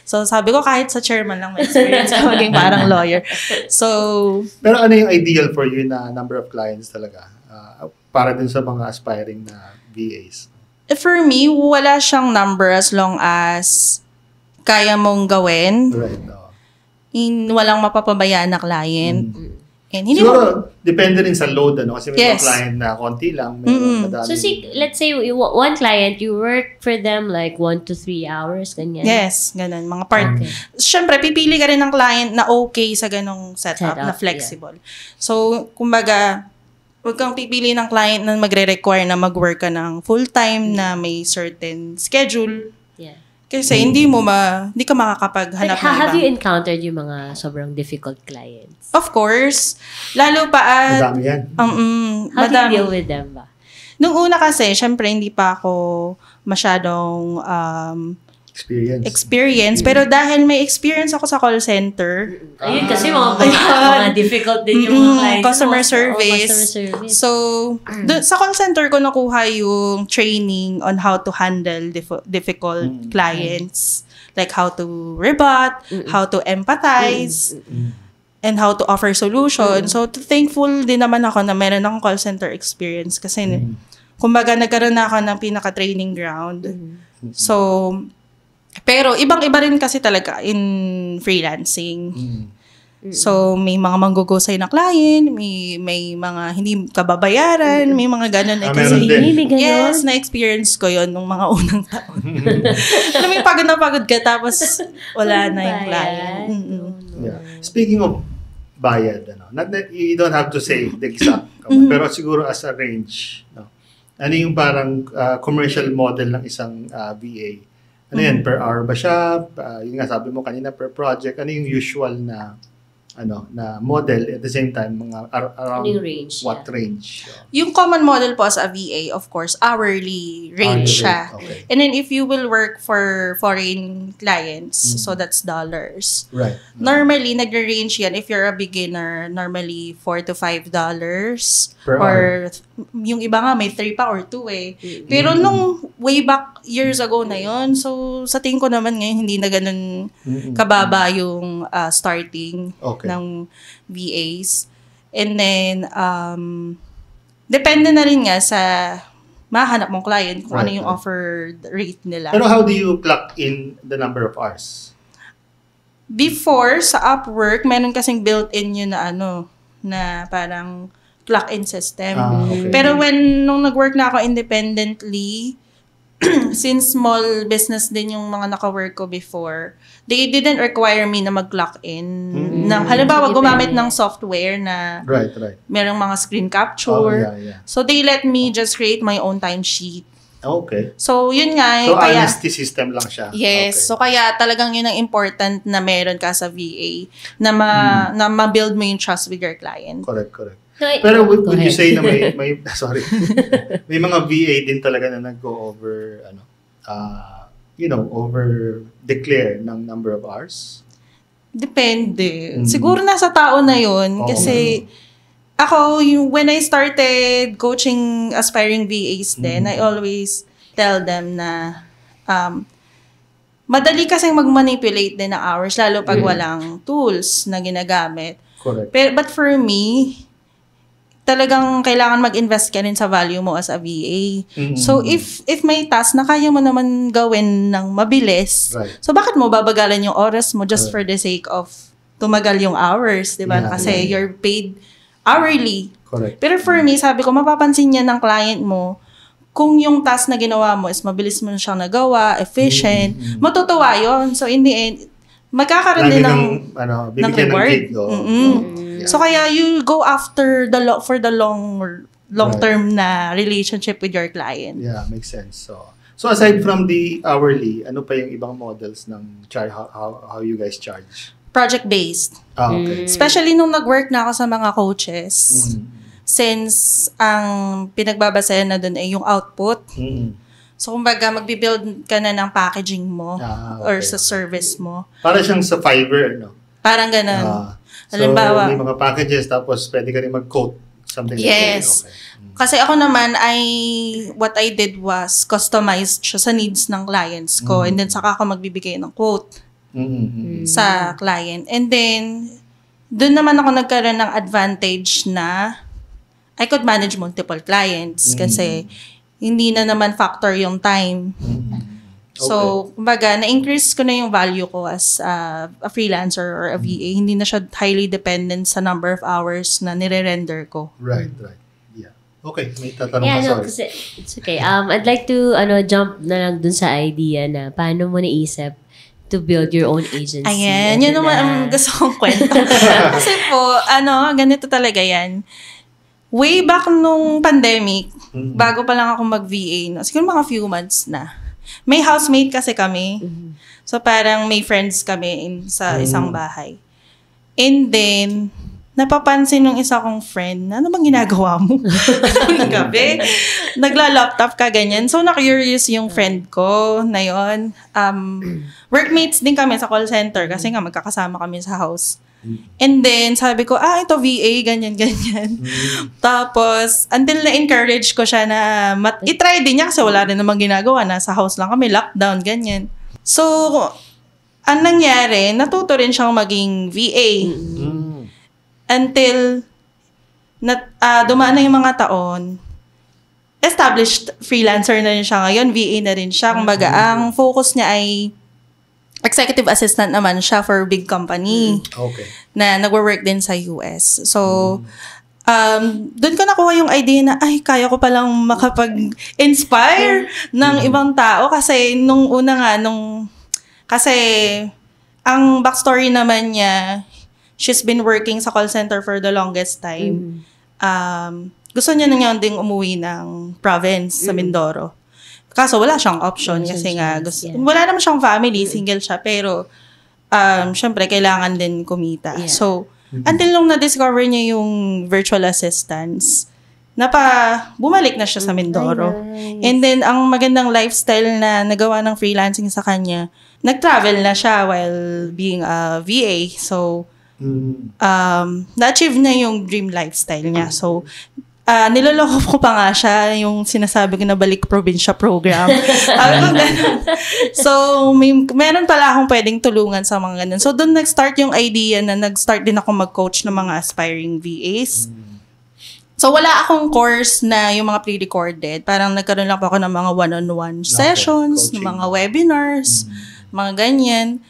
S2: so sabi ko kahit sa chairman lang may experience ako maging parang lawyer. So,
S1: Pero ano yung ideal for you na number of clients talaga? Para din sa mga aspiring na VAs.
S2: for me, wala siyang number as long as kaya mong gawin.
S1: Right.
S2: Walang mapapabayaan na client. And hindi mo,
S1: Siguro, depende rin sa load, ano? Kasi may
S2: Yes.
S1: mga client na konti lang, may madami.
S3: So let's say one client, you work for them like 1 to 3 hours, ganyan.
S2: yes, ganun, mga part.
S3: Okay.
S2: Siyempre, pipili ka rin ng client na okay sa ganong setup, na flexible. So, kumbaga, huwag kang pipili ng client na magre-require na mag-work ka ng full-time na may certain schedule.
S3: Yeah.
S2: Kasi hindi ka makakapaghanap
S3: But
S2: ng
S3: have
S2: iba.
S3: you encountered yung mga sobrang difficult clients?
S2: Of course. Lalo pa at...
S1: Madami yan.
S3: How do you
S2: madami.
S3: deal with them ba?
S2: Nung una kasi, syempre, hindi pa ako masyadong experience. Pero dahil may experience ako sa call center,
S3: Ayun, kasi mga difficult din yung mga clients.
S2: customer
S3: mo.
S2: service.
S3: Customer service.
S2: So, sa call center ko nakuha yung training on how to handle difficult clients. Like how to rebut, how to empathize, and how to offer solution. So, thankful din naman ako na meron akong call center experience kasi kumbaga nagkaroon na ako ng pinaka-training ground. So, pero ibang-iba rin kasi talaga in freelancing. So, may mga manggugusay na client, may mga hindi kababayaran, may mga ganun.
S1: Meron din.
S3: May ganon?
S2: Yes, na-experience ko yon nung mga unang taon. Alam mo yung pagod na pagod ka, tapos wala na yung client.
S1: Yeah. Speaking of bayad, not that you don't have to say the exact, pero siguro as a range, ano yung parang commercial model ng isang VA? Ano yan, per hour ba siya? Yun nga sabi mo kanina, per project. Ano yung usual na na model at the same time mga around
S3: Ano yung range
S1: what
S3: niya?
S1: range?
S2: Yung common model po as a VA, of course, hourly range
S1: Hourly
S2: siya.
S1: rate, okay.
S2: And then if you will work for foreign clients, so that's dollars.
S1: Right.
S2: Normally, nag-range yan if you're a beginner, normally $4 to $5
S1: Per
S2: or yung iba nga may 3 pa or 2 eh. Pero nung way back years ago na yon, so sa tingin ko naman ngayon hindi na ganun kababa yung starting
S1: Okay.
S2: ng VAs. And then depende na rin nga sa mahanap mong client kung ano
S1: Right,
S2: yung
S1: right.
S2: offered rate nila.
S1: Pero how do you clock in the number of hours?
S2: Before, sa Upwork, meron kasing built-in yun na na parang clock-in system.
S1: Okay.
S2: Pero nung nag-work na ako independently, since small business din yung mga naka-work ko before, they didn't require me na mag-clock in. Halimbawa, gumamit ng software na
S1: Right.
S2: merong mga screen
S1: Oh,
S2: capture.
S1: yeah.
S2: So, they let me just create my own timesheet.
S1: Okay.
S2: So, yun nga.
S1: So,
S2: kaya,
S1: honesty system lang siya.
S2: yes.
S1: Okay.
S2: So, kaya talagang yun ang important na meron ka sa VA na na ma-build mo yung trust with your client.
S1: Correct.
S3: So,
S1: Pero would
S3: go
S1: you
S3: ahead.
S1: say na may sorry. May mga VA din talaga na nag-go over over declare ng number of hours?
S2: Depende. Siguro nasa tao na yun. Kasi ako, when I started coaching aspiring VAs then I always tell them na madali kasing mag-manipulate din ng hours lalo pag walang tools na ginagamit.
S1: Correct.
S2: But for me, talagang kailangan mag-invest ka rin sa value mo as a VA. So if may task na kaya mo naman gawin ng mabilis,
S1: Right.
S2: so bakit mo babagalan yung oras mo just for the sake of tumagal yung hours, di ba?
S1: Yeah,
S2: Kasi
S1: yeah.
S2: you're paid hourly.
S1: Correct.
S2: Pero for me, sabi ko, mapapansin niya ng client mo kung yung task na ginawa mo is mabilis mo siyang nagawa, efficient, matutuwa yun. So in the end, magkakaroon din ng
S1: bibigyan
S2: reward.
S1: ng gig.
S2: Yeah. So kaya you go after for the long term na relationship with your client.
S1: Yeah, makes sense. So aside from the hourly, ano pa yung ibang models ng how you guys charge?
S2: Project-based.
S1: Okay.
S2: Especially nung nag-work na ako sa mga coaches. Since ang pinagbabasayan na dun ay yung output. So, kumbaga, magbibuild ka na ng packaging mo or sa service mo.
S1: Para siyang sa Fiverr, no?
S2: Parang ganun.
S1: So,
S2: Halimbawa,
S1: may mga packages, tapos pwede ka rin mag-quote. Something
S2: yes.
S1: like that. Okay.
S2: Kasi ako naman, what I did was customized siya sa needs ng clients ko. And then, saka ako magbibigay ng quote sa client. And then, doon naman ako nagkaroon ng advantage na I could manage multiple clients kasi hindi na naman factor yung time. So, kumbaga, na-increase ko na yung value ko as a freelancer or a VA. Hindi na siya highly dependent sa number of hours na nire-render ko.
S1: Right. Yeah. Okay, may tatanong
S3: Yeah,
S1: ka,
S3: no,
S1: sorry.
S3: kasi it's okay. I'd like to jump na lang dun sa idea na paano mo naisip to build your own agency.
S2: Ayan, yun naman ang gusto kong kwento. Kasi po, ganito talaga yan. Way back nung pandemic, bago pa lang ako mag-VA, no, siguro mga few months na, may housemate kasi kami. So, parang may friends kami sa isang bahay. And then, napapansin ng isa kong friend, ano bang ginagawa mo? Ng gabi. Nagla-laptop ka, ganyan. So, na-curious yung friend ko na yun. Workmates din kami sa call center kasi nga magkakasama kami sa house. And then, sabi ko, ito VA, ganyan. Tapos, until na-encourage ko siya na i-try din niya kasi wala rin namang ginagawa. Nasa house lang kami, lockdown, ganyan. So, ang nangyari, natuto rin siyang maging VA. Until dumaan na yung mga taon, established freelancer na rin siya ngayon, VA na rin siya. Kumbaga, ang focus niya ay executive assistant naman siya for big company na nagwo-work din sa US. So, doon ko nakuha yung idea na, kaya ko palang makapag-inspire ng ibang tao kasi nung una nga, kasi ang backstory naman niya, she's been working sa call center for the longest time. Gusto niya na niya ding umuwi ng province sa Mindoro. Kaso wala siyang option kasi nga wala naman siyang family, single siya, pero syempre kailangan din kumita. Yeah. So, until nung na-discover niya yung virtual assistants, bumalik na siya sa Mindoro. Nice. And then, ang magandang lifestyle na nagawa ng freelancing sa kanya, nag-travel na siya while being a VA. So, na-achieve niya yung dream lifestyle niya. So, niloloko ko pa nga siya yung sinasabi ko na balik probinsya program. So, meron pala akong pwedeng tulungan sa mga ganun. So, doon nag-start yung idea na nag-start din ako mag-coach ng mga aspiring VAs. So, wala akong course na yung mga pre-recorded. Parang nagkaroon lang pa ako ng mga one-on-one sessions, ng mga webinars, mga ganyan.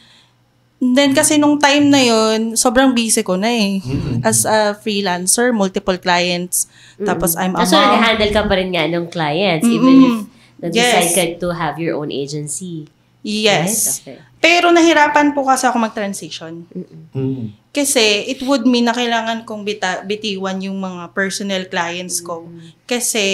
S2: Then, kasi nung time na yun, sobrang busy ko na eh. As a freelancer, multiple clients. Tapos, I'm a mom.
S3: So, nag-handle ka pa rin nga ng clients, even if nag-decide ka to have your own agency.
S2: Yes.
S3: Right? Okay.
S2: Pero nahirapan po kasi ako mag-transition. Kasi it would mean na kailangan kong bitiwan yung mga personal clients ko. Kasi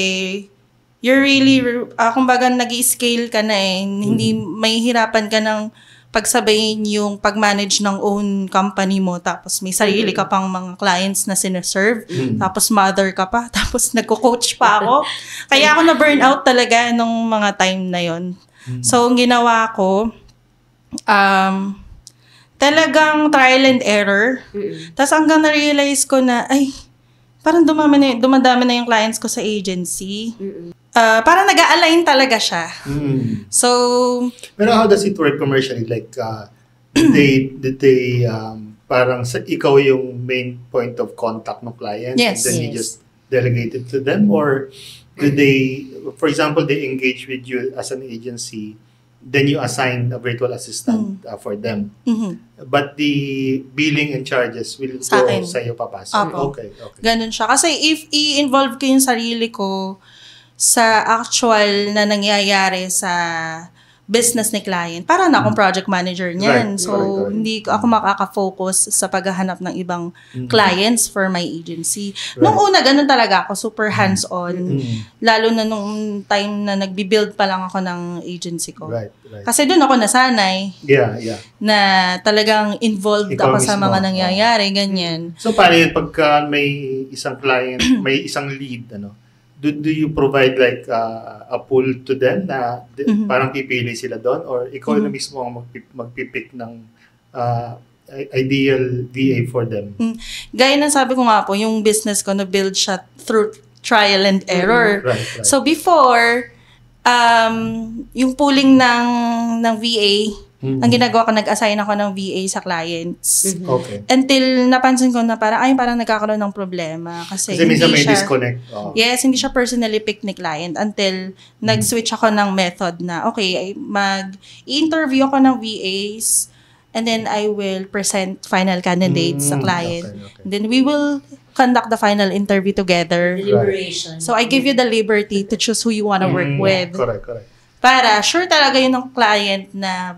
S2: you're really, kumbaga nag-i-scale ka na eh. Hindi, may hirapan ka ng pagsabayin yung pag-manage ng own company mo, tapos may sarili ka pang mga clients na sinaserve, tapos mother ka pa, tapos nagko-coach pa ako. Kaya ako na-burnout talaga nung mga time na yon. So, ang ginawa ko, talagang trial and error. Tapos hanggang na-realize ko na, parang dumadami na yung clients ko sa agency. Parang nag-a-align talaga siya. So,
S1: pero how does it work commercially? Like, did they parang ikaw yung main point of contact ng client?
S2: Yes.
S1: And then you
S3: Yes.
S1: just delegate it to them? Or do they, for example, they engage with you as an agency, then you assign a virtual assistant for them. But the billing and charges will
S2: Sa
S1: go
S2: akin.
S1: sa'yo papasok.
S2: Apo.
S1: Okay.
S2: Ganun siya. Kasi if i-involve ko yung sarili ko sa actual na nangyayari sa business ni client, para na akong project manager niyan.
S1: Right.
S2: So,
S1: Correct.
S2: hindi ako makaka-focus sa paghahanap ng ibang clients for my agency.
S1: Right.
S2: Nung una, ganun talaga ako, super hands-on.
S1: Mm.
S2: Lalo na nung time na nagbi-build pa lang ako ng agency ko.
S1: Right.
S2: Kasi doon ako nasanay
S1: Yeah.
S2: na talagang involved
S1: Ikaw
S2: ako sa
S1: mismo.
S2: mga nangyayari, ganyan.
S1: So, paano yun pagka may isang client, may isang lead, do you provide like a pool to them na parang pipili sila doon, or ikaw na mismo ang magpipick ng ideal VA for them?
S2: Gaya ng sabi ko nga po, yung business ko na-build siya through trial and error.
S1: Right.
S2: So before, yung pooling ng VA, ang ginagawa ko, nag-assign ako ng VA sa clients.
S1: Okay.
S2: Until napansin ko na parang nagkakaroon ng problema. Kasi
S1: minsan may
S2: siya,
S1: disconnect.
S2: Yes, hindi siya personally picked ni client until nag-switch ako ng method na, okay, i-interview ako ng VAs and then I will present final candidates sa client.
S1: Okay.
S2: Then we will conduct the final interview together.
S3: Deliberation.
S2: So I give you the liberty to choose who you want to work with.
S1: Correct.
S2: Para sure talaga yun ng client na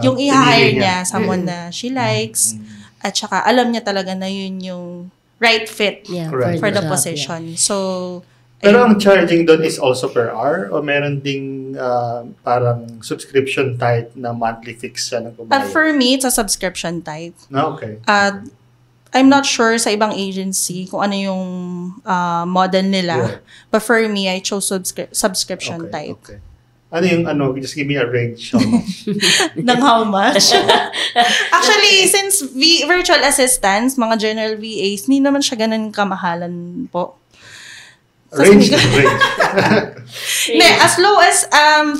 S2: yung i-hire
S1: pinili
S2: niya, someone na she likes, at saka alam niya talaga na yun yung right fit
S3: Yeah,
S1: Correct.
S2: for the
S3: job,
S2: position. So,
S1: Pero ang charging doon is also per hour, o meron ding parang subscription type na monthly fix siya ng kubayad?
S2: for me, it's a subscription type.
S1: Okay.
S2: I'm not sure sa ibang agency kung ano yung model nila.
S1: Yeah.
S2: But for me, I chose subscription type.
S1: Okay. Ano yung just give me a range how much?
S2: Ng how much? Actually, since virtual assistants, mga general VAs, hindi naman siya ganun kamahalan po.
S1: Range.
S2: Hindi, as low as 300.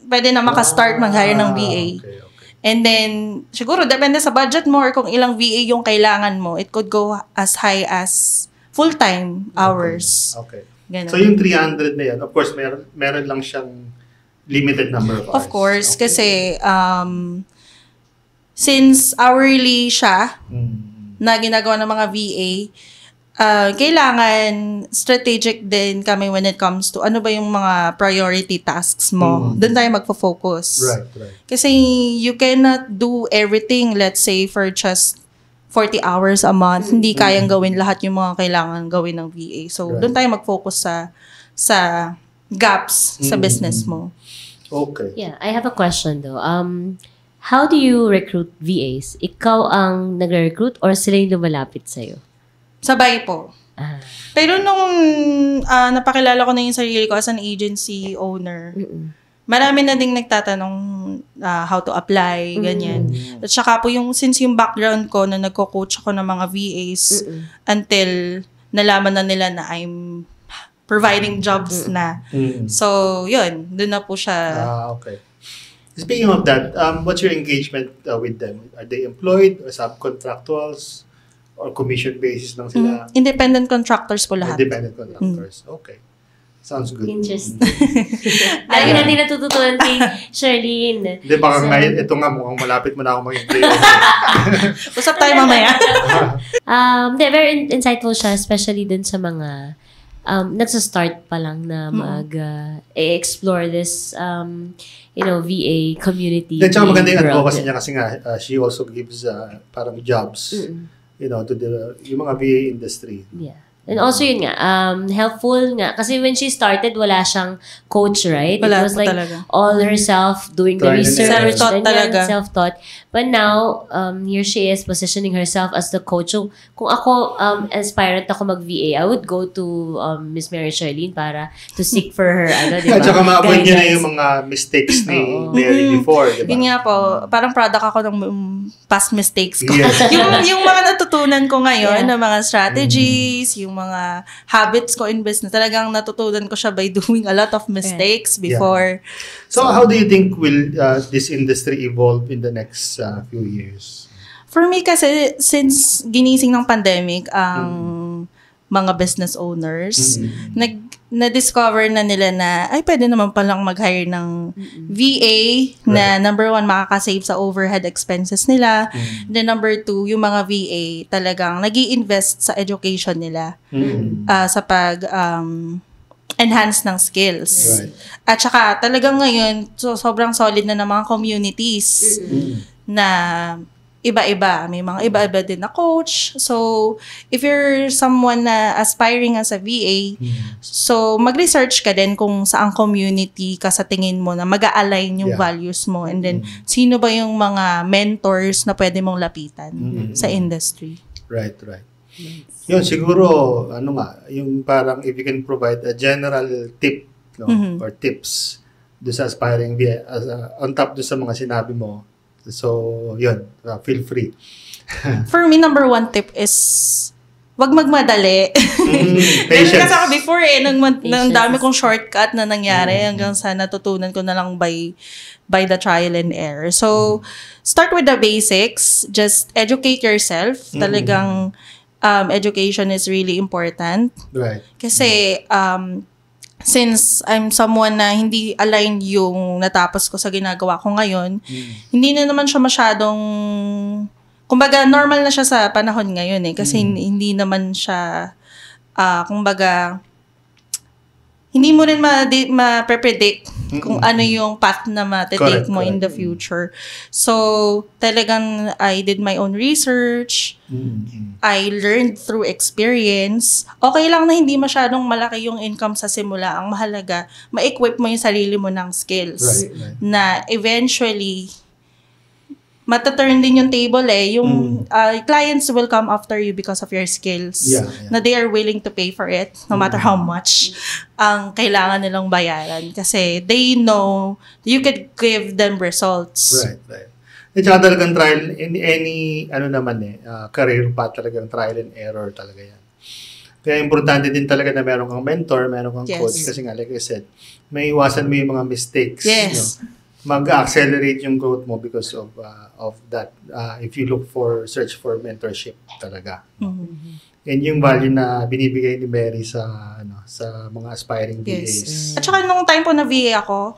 S2: Pwede na makastart mag-hire ng VA.
S1: Okay.
S2: And then, siguro, depende sa budget mo or kung ilang VA yung kailangan mo, it could go as high as full-time hours.
S1: Okay.
S2: Ganun.
S1: So yung 300 na yan, of course, meron lang siyang limited number of hours.
S2: Of course,
S1: Okay.
S2: kasi since hourly siya na ginagawa ng mga VA, kailangan strategic din kami when it comes to ano ba yung mga priority tasks mo. Doon tayo magfo-focus.
S1: Right.
S2: Kasi you cannot do everything, let's say, for just 40 hours a month. Hindi kayang gawin lahat yung mga kailangan gawin ng VA. So,
S1: Right.
S2: doon tayo mag-focus sa gaps sa business mo.
S1: Okay.
S3: Yeah, I have a question though. How do you recruit VAs? Ikaw ang nagre-recruit or sila yung lumalapit sa'yo?
S2: Sabay po.
S3: Ah.
S2: Pero nung napakilala ko na yung sarili ko as an agency owner, marami na ding nagtatanong how to apply, ganyan. At saka po since yung background ko na nagko-coach ako ng mga VAs until nalaman na nila na I'm providing jobs na. So, yun. Doon na po siya.
S1: Okay. Speaking of that, what's your engagement with them? Are they employed or subcontractuals or commission basis lang sila?
S2: Independent contractors po lahat.
S1: Independent contractors. Okay. Sounds good.
S3: Interesting. Lagi natin natututunan kay Charlene.
S1: Hindi, baka ngayon, ito nga, mukhang malapit mo na ako mag-employ.
S2: Usap tayo mamaya.
S3: Very insightful siya, especially dun sa mga nagsa-start pa lang na explore this VA community.
S1: Then, tsaka maganda yung
S3: world.
S1: advocacy niya kasi nga, she also gives parang jobs, to yung mga VA industry.
S3: Yeah. And also yun nga, helpful nga. Kasi when she started, wala siyang coach, right?
S2: Wala
S3: It was
S2: po
S3: like
S2: talaga.
S3: all herself doing the
S1: Trial and
S3: research.
S1: error.
S2: Self-taught
S3: ganyan,
S2: talaga.
S3: Self-taught. But now, here she is positioning herself as the coach. So, kung ako, aspirant ako mag-VA, I would go to Miss Mary Charlene para to seek for her, diba?
S1: At saka ma-avoid niya na
S3: Guidance.
S1: yung mga mistakes ni Mary before, di ba?
S2: Yun nga po, parang product ako ng past mistakes ko.
S1: Yes.
S2: yung mga natutunan ko ngayon,
S3: Yeah.
S2: na mga strategies, yung mga habits ko in business, talagang natutunan ko siya by doing a lot of mistakes before.
S1: So, how do you think will this industry evolve in the next few years?
S2: For me kasi, since ginising ng pandemic, ang mga business owners, na-discover na nila na, ay, pwede naman palang mag-hire ng VA na number one, makakasave sa overhead expenses nila. Then number two, yung mga VA talagang nag-i-invest sa education nila sa enhance ng skills.
S1: Right.
S2: At saka talagang ngayon, sobrang solid na ng mga communities na iba-iba. May mga iba-iba din na coach. So, if you're someone na aspiring as a VA, so mag-research ka din kung saang community ka sa tingin mo na mag-a-align yung values mo. And then, sino ba yung mga mentors na pwede mong lapitan sa industry?
S1: Right. Yun, siguro, yung parang if you can provide a general tip, or tips do sa aspiring VA, on top do sa mga sinabi mo. So, yun, feel free.
S2: For me, number one tip is, wag magmadali. Kasi ako before nang dami kong shortcut na nangyari hanggang sa natutunan ko na lang by the trial and error. So, start with the basics. Just educate yourself. Talagang education is really important.
S1: Right.
S2: Kasi, since I'm someone na hindi aligned yung natapos ko sa ginagawa ko ngayon, hindi na naman siya masyadong, kumbaga normal na siya sa panahon ngayon kasi hindi naman siya, kumbaga, hindi mo rin ma-predict kung ano yung path na matitake mo in the future. So, talagang I did my own research. I learned through experience. Okay lang na hindi masyadong malaki yung income sa simula. Ang mahalaga, ma-equip mo yung sarili mo ng skills.
S1: Right.
S2: Na eventually, mataturn din yung table Yung clients will come after you because of your skills.
S1: Yeah.
S2: Na they are willing to pay for it, no matter how much ang kailangan nilang bayaran. Kasi they know you could give them results.
S1: Right. At saka talagang trial, in any, career path talagang trial and error talaga yan. Kaya importante din talaga na meron kang mentor, meron kang coach. Kasi nga, like I said, may iwasan mo yung mga mistakes.
S2: Yes.
S1: Mag-accelerate yung growth mo because of that. If you search for mentorship talaga. And yung value na binibigay ni Mary sa mga aspiring VAs.
S2: At saka nung time po na VA ako,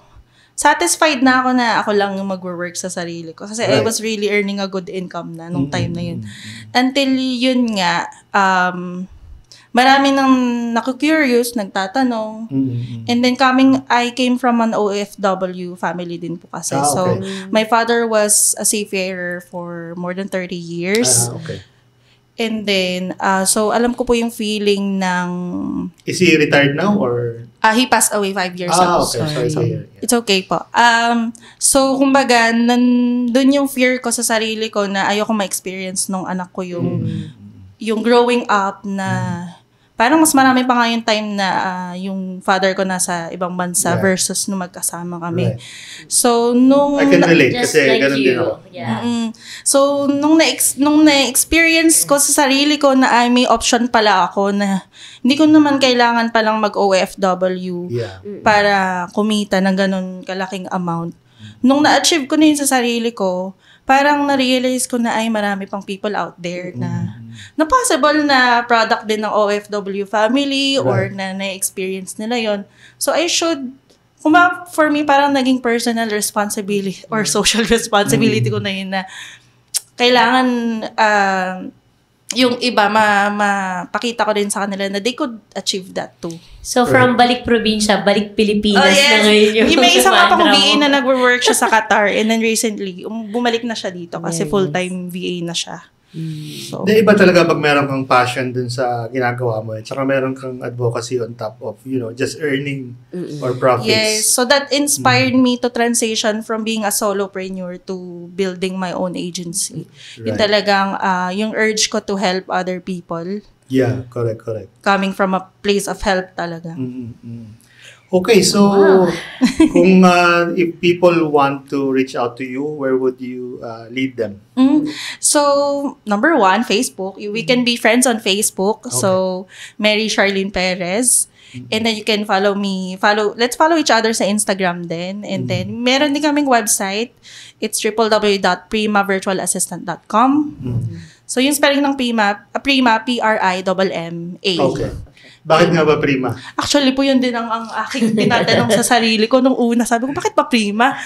S2: satisfied na ako na ako lang yung mag-work sa sarili ko. Kasi I was really earning a good income na nung time na yun. Until yun nga, marami nang naku-curious, nagtatanong. And then I came from an OFW family din po kasi.
S1: Okay.
S2: So, my father was a seafarer for more than 30 years.
S1: Okay.
S2: And then, so alam ko po yung feeling ng...
S1: Is he retired now or...
S2: he passed away 5 years ago.
S1: Okay. Sorry to hear. Yeah.
S2: It's okay po. So, kumbaga, nandun yung fear ko sa sarili ko na ayoko ma-experience nung anak ko yung growing up na parang mas marami pa nga yung time na yung father ko nasa ibang bansa versus nung magkasama kami.
S1: Right.
S2: So, nung...
S1: I can relate kasi
S3: like
S1: ganun din ako.
S3: Yeah.
S2: So, nung na-experience ko sa sarili ko na may option pala ako na hindi ko naman kailangan palang mag-OFW para kumita ng ganun kalaking amount. Nung na-achieve ko na yun sa sarili ko, parang na-realize ko na ay marami pang people out there na possible na product din ng OFW family or na na-experience nila yon. So I should, for me, parang naging personal responsibility or social responsibility ko na yun na kailangan yung iba, mapakita ko din sa kanila na they could achieve that too.
S3: So, from balik probinsya, balik Pilipinas na ngayon yung
S2: may isang
S3: mantra
S2: kapang
S3: mo.
S2: VA na nag-work siya sa Qatar and then recently, bumalik na siya dito kasi full-time VA na siya. So,
S1: Iba talaga pag meron kang passion dun sa ginagawa mo at saka meron kang advocacy on top of, just earning or profits.
S2: yes, so that inspired me to transition from being a solopreneur to building my own agency. Yung
S1: Right.
S2: talagang, yung urge ko to help other people
S1: Yeah, correct.
S2: coming from a place of help talaga.
S1: Okay, so kung if people want to reach out to you, where would you lead them?
S2: So, number one, Facebook. We can be friends on Facebook. So, Mary Charlene Perez. And then you can follow me. Let's follow each other sa Instagram din. And then, meron din kaming website. It's www.primavirtualassistant.com. So, yung spelling ng Prima, P-R-I-M-M-A.
S1: Okay. Bakit nga ba Prima?
S2: Actually po yun din ang aking tinatanong sa sarili ko nung una. Sabi ko, bakit pa Prima?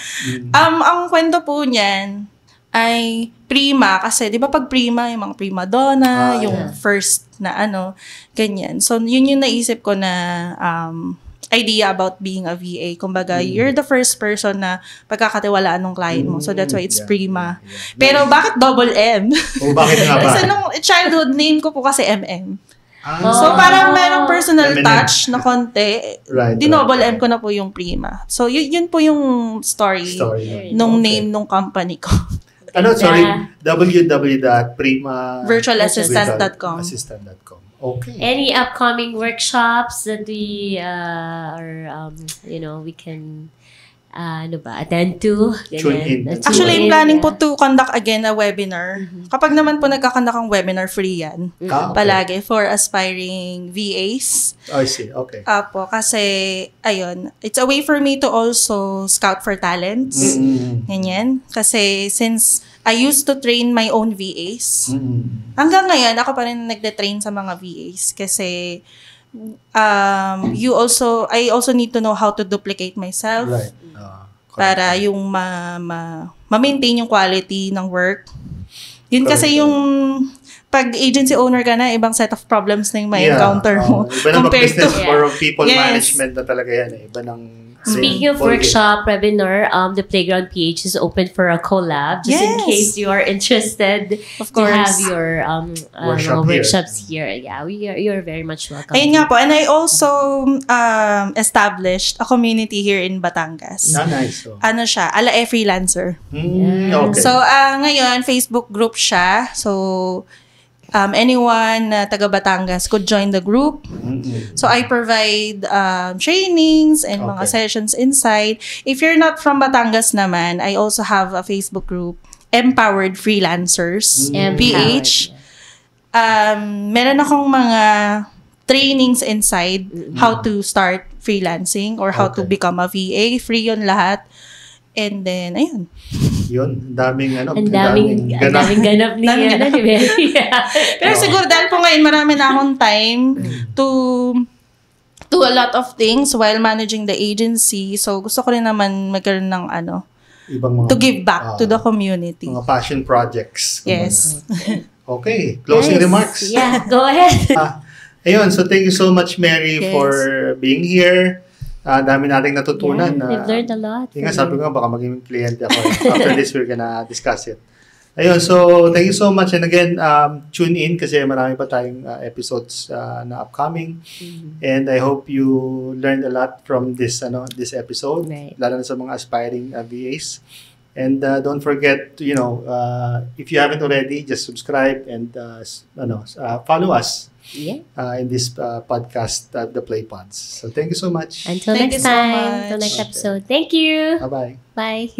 S2: Ang kwento po niyan ay Prima kasi 'di ba pag Prima yung mga prima donna, yung first na ganyan. So yun yung naisip ko na idea about being a VA. Kumbaga, you're the first person na pagkakatiwalaan ng client mo. So that's why it's Prima. Pero bakit double M?
S1: O bakit nga ba?
S2: Kasi nung childhood name ko po kasi MM. So, parang merong personal touch na konti. Dinoble M ko na po yung Prima. So, yun po yung story nung name nung company ko.
S1: Sorry. www.primavirtualassistant.com. Okay.
S3: Any upcoming workshops that we we can attend to?
S1: Tune in.
S2: Actually, I'm planning po to conduct again a webinar. Kapag naman po nagkakonduct ang webinar, free yan. Palagi for aspiring VAs.
S1: I see. Okay.
S2: Apo, kasi, ayun, it's a way for me to also scout for talents. Ganyan. Kasi since I used to train my own VAs, hanggang ngayon, ako pa rin nagde-train sa mga VAs. Kasi, I also need to know how to duplicate myself.
S1: Right.
S2: Para yung ma-maintain yung quality ng work. Yun kasi yung pag agency owner ka na, ibang set of problems na yung ma-encounter mo.
S1: Iba na business or people management na talaga yan. Iba ng
S3: speaking of workshop, webinar, the Playground PH is open for a collab. Just in case you are interested to have your workshops here. Yeah, you're very much welcome.
S2: Ayun nga po. And I also established a community here in Batangas.
S1: Nice.
S2: Siya, Ala Freelancer.
S1: Okay.
S2: So, ngayon, Facebook group siya. So, anyone na taga Batangas could join the group. So, I provide trainings and mga sessions inside. If you're not from Batangas naman, I also have a Facebook group, Empowered Freelancers, PH. Meron akong mga trainings inside how to start freelancing or how to become a VA. Free yun lahat. And then, ayun.
S1: Yun, daming
S3: ganap ni Mary.
S2: Pero siguro dahil po ngayon marami na akong time to do a lot of things while managing the agency. So gusto ko rin naman magkaroon ng
S1: ibang mga,
S2: to give back to the community.
S1: Mga passion projects.
S2: Yes.
S1: Okay, closing remarks.
S3: Yeah, go ahead.
S1: Ayun, so thank you so much Mary for being here. Dami nating natutunan.
S3: We've learned a lot.
S1: Yung sabi ko baka maging kliyente ako. After this, we're gonna discuss it. Ayun, so thank you so much. And again, tune in kasi marami pa tayong episodes na upcoming. And I hope you learned a lot from this episode.
S3: Right.
S1: Lalo na sa mga aspiring VAs. And don't forget, if you haven't already, just subscribe and follow us. In this podcast, The Play Pods. So thank you so much.
S3: Until next time. Until next episode. Thank you.
S1: Bye-bye.
S3: Bye.